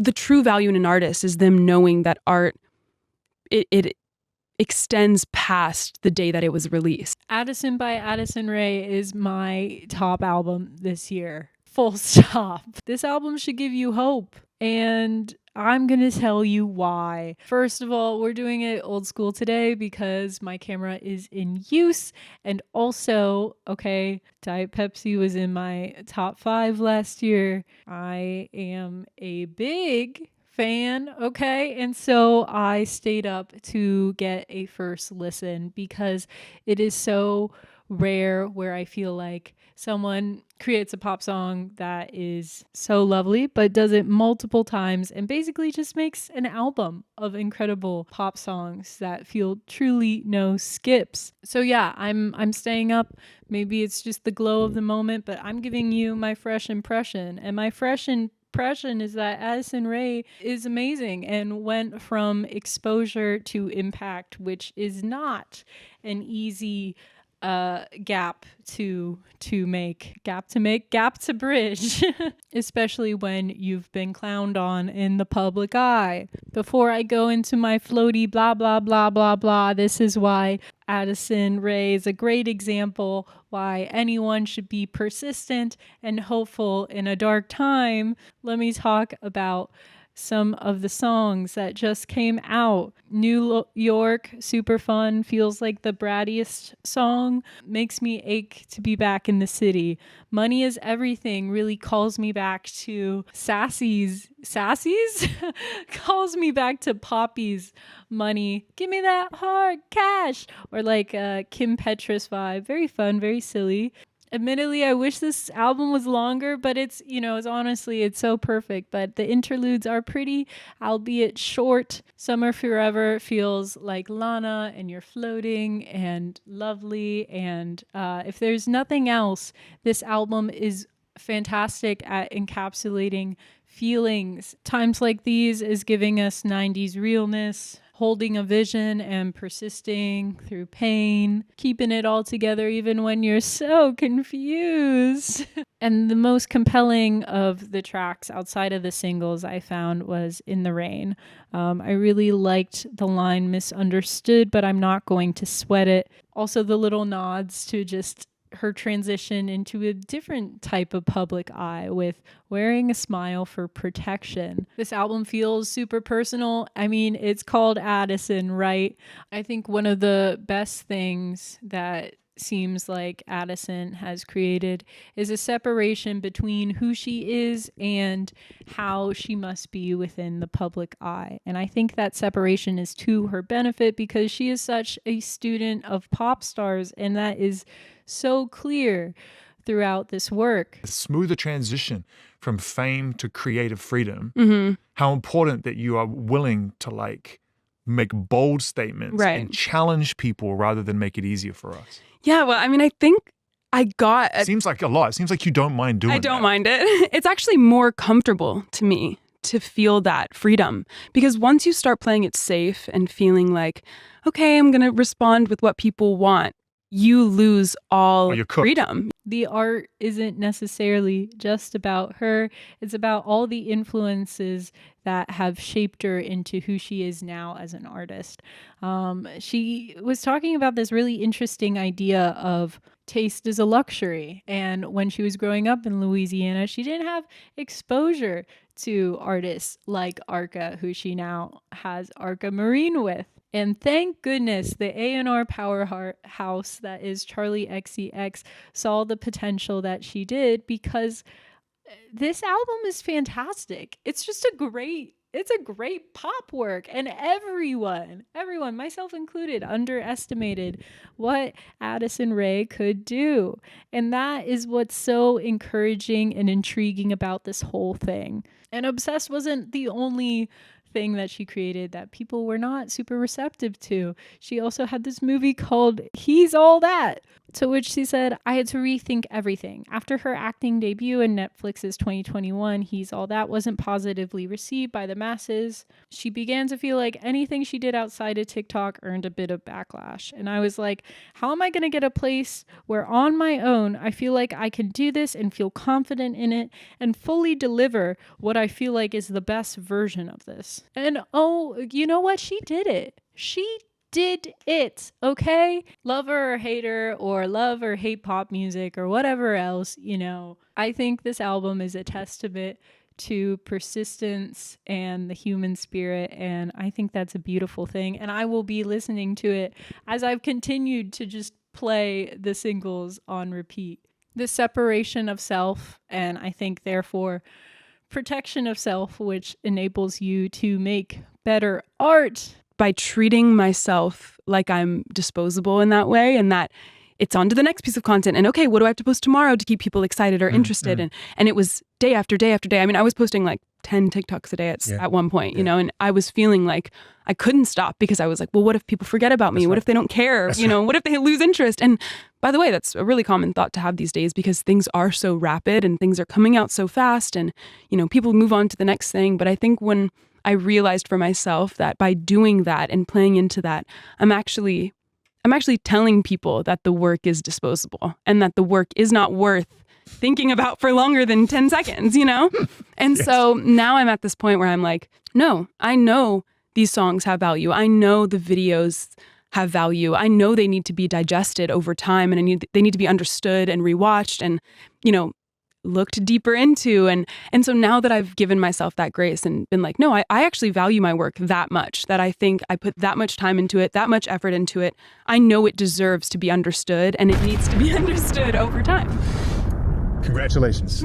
the true value in an artist is them knowing that art, it extends past the day that it was released. Addison by Addison Rae is my top album this year. Full stop. This album should give you hope. And I'm going to tell you why. First of all, we're doing it old school today because my camera is in use. And also, okay, Diet Pepsi was in my top 5 last year. I am a big fan, okay? And so I stayed up to get a first listen because it is so rare where I feel like someone creates a pop song that is so lovely but does it multiple times and basically just makes an album of incredible pop songs that feel truly no skips. So yeah, I'm staying up. Maybe it's just the glow of the moment, but I'm giving you my fresh impression. And my fresh impression is that Addison Rae is amazing and went from exposure to impact, which is not an easy gap to bridge, especially when you've been clowned on in the public eye. Before I go into my floaty blah blah blah blah blah, this is why Addison Rae is a great example why anyone should be persistent and hopeful in a dark time. Let me talk about some of the songs that just came out. New York, super fun, feels like the brattiest song, makes me ache to be back in the city. Money is Everything really calls me back to Sassy's calls me back to Poppy's Money, give me that hard cash, or like Kim Petras vibe. Very fun, very silly. Admittedly, I wish this album was longer, but it's so perfect. But the interludes are pretty, albeit short. Summer Forever feels like Lana and you're floating and lovely. And if there's nothing else, this album is fantastic at encapsulating feelings. Times Like These is giving us 90s realness, holding a vision and persisting through pain, keeping it all together even when you're so confused. And the most compelling of the tracks outside of the singles I found was In the Rain. I really liked the line misunderstood, but I'm not going to sweat it. Also the little nods to just her transition into a different type of public eye with wearing a smile for protection. This album feels super personal. I mean, it's called Addison, right? I think one of the best things that seems like Addison has created is a separation between who she is and how she must be within the public eye. And I think that separation is to her benefit because she is such a student of pop stars, and that is so clear throughout this work. A smoother transition from fame to creative freedom. How important that you are willing to make bold statements and challenge people rather than make it easier for us. Yeah, well, I mean, I think Seems like a lot. It seems like you don't mind doing it. I don't mind it. It's actually more comfortable to me to feel that freedom. Because once you start playing it safe and feeling like, okay, I'm going to respond with what people want, you lose all freedom. The art isn't necessarily just about her. It's about all the influences that have shaped her into who she is now as an artist. She was talking about this really interesting idea of taste is a luxury. And when she was growing up in Louisiana, she didn't have exposure to artists like Arca, who she now has Arca Marine with. And thank goodness the A&R powerhouse that is Charli XCX saw the potential that she did, because this album is fantastic. It's just a great pop work, and everyone, myself included, underestimated what Addison Rae could do. And that is what's so encouraging and intriguing about this whole thing. And Obsessed wasn't the only thing that she created that people were not super receptive to. She also had this movie called He's All That. To which she said, I had to rethink everything. After her acting debut in Netflix's 2021, He's All That wasn't positively received by the masses, she began to feel like anything she did outside of TikTok earned a bit of backlash. And I was like, how am I going to get a place where on my own, I feel like I can do this and feel confident in it and fully deliver what I feel like is the best version of this? And oh, you know what? She did it. She did it, okay? Love her or hate her, or love or hate pop music or whatever else, I think this album is a testament to persistence and the human spirit, and I think that's a beautiful thing. And I will be listening to it as I've continued to just play the singles on repeat. The separation of self, and I think therefore protection of self, which enables you to make better art. By treating myself like I'm disposable in that way, and that it's on to the next piece of content, and okay, what do I have to post tomorrow to keep people excited or interested? And it was day after day after day. I mean, I was posting like 10 TikToks a day at one point, and I was feeling like I couldn't stop because I was like, well, what if people forget about me? What if they don't care? What if they lose interest? And by the way, that's a really common thought to have these days because things are so rapid and things are coming out so fast, and people move on to the next thing. But I think when I realized for myself that by doing that and playing into that, I'm actually telling people that the work is disposable and that the work is not worth thinking about for longer than 10 seconds, And so now I'm at this point where I'm like, no, I know these songs have value. I know the videos have value. I know they need to be digested over time, and they need to be understood and rewatched and, looked deeper into. And so now that I've given myself that grace and been like, no, I actually value my work that much, that I think I put that much time into it, that much effort into it. I know it deserves to be understood, and it needs to be understood over time. Congratulations.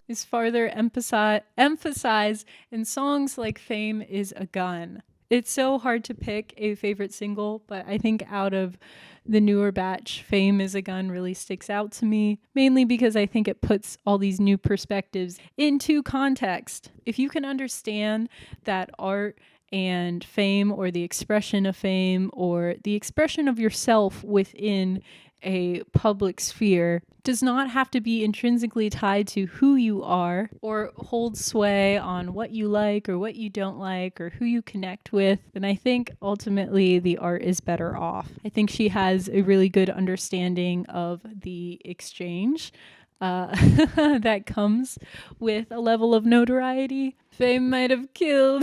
Is farther emphasize in songs like Fame is a Gun. It's so hard to pick a favorite single, but I think out of the newer batch, Fame is a Gun really sticks out to me, mainly because I think it puts all these new perspectives into context. If you can understand that art and fame, or the expression of fame, or the expression of yourself within a public sphere, does not have to be intrinsically tied to who you are or hold sway on what you like or what you don't like or who you connect with, then I think ultimately the art is better off. I think she has a really good understanding of the exchange that comes with a level of notoriety. Fame might have killed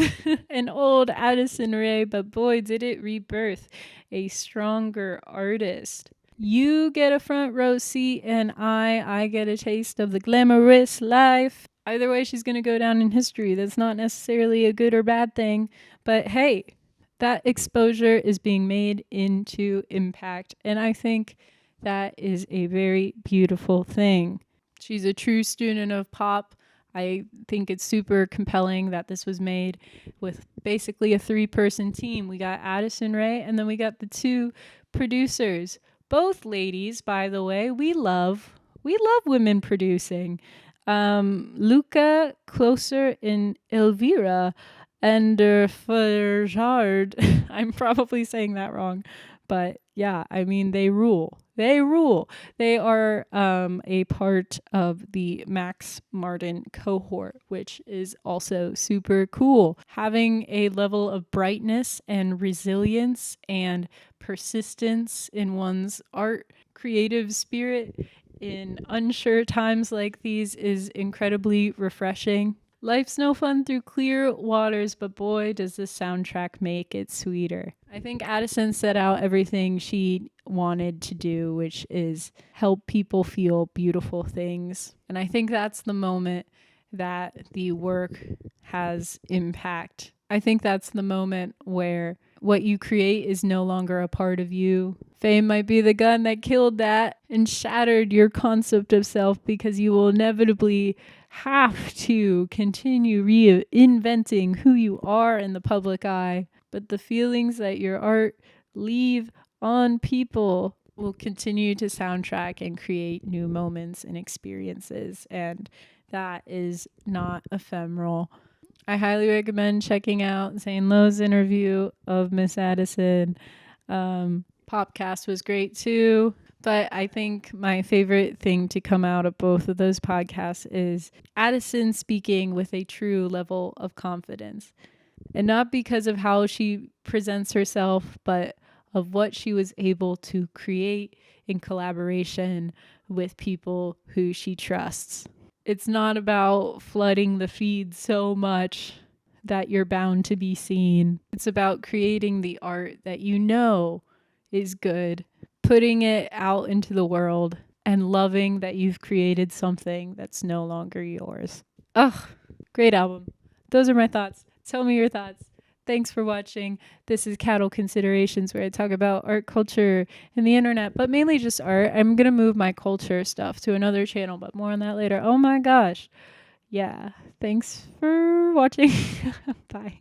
an old Addison Rae, but boy, did it rebirth a stronger artist. You get a front row seat, and I get a taste of the glamorous life. Either way, she's going to go down in history. That's not necessarily a good or bad thing, but hey, that exposure is being made into impact, and I think that is a very beautiful thing. She's a true student of pop. I think it's super compelling that this was made with basically a 3-person team. We got Addison Rae, and then we got the 2 producers. Both ladies, by the way, we love women producing. Luca Closer and Elvira Ferjard. I'm probably saying that wrong, but yeah, I mean, they rule. They rule. They are a part of the Max Martin cohort, which is also super cool. Having a level of brightness and resilience and persistence in one's art, creative spirit in unsure times like these is incredibly refreshing. Life's no fun through clear waters, but boy, does this soundtrack make it sweeter. I think Addison set out everything she wanted to do, which is help people feel beautiful things. And I think that's the moment that the work has impact. I think that's the moment where what you create is no longer a part of you. Fame might be the gun that killed that and shattered your concept of self, because you will inevitably have to continue reinventing who you are in the public eye. But the feelings that your art leave on people will continue to soundtrack and create new moments and experiences. And that is not ephemeral. I highly recommend checking out Zane Lowe's interview of Miss Addison. Popcast was great too. But I think my favorite thing to come out of both of those podcasts is Addison speaking with a true level of confidence. And not because of how she presents herself, but of what she was able to create in collaboration with people who she trusts. It's not about flooding the feed so much that you're bound to be seen. It's about creating the art that you know is good, putting it out into the world, and loving that you've created something that's no longer yours. Ugh, great album. Those are my thoughts. Tell me your thoughts. Thanks for watching. This is Cattle Considerations, where I talk about art, culture, and the internet, but mainly just art. I'm going to move my culture stuff to another channel, but more on that later. Oh my gosh. Yeah. Thanks for watching. Bye.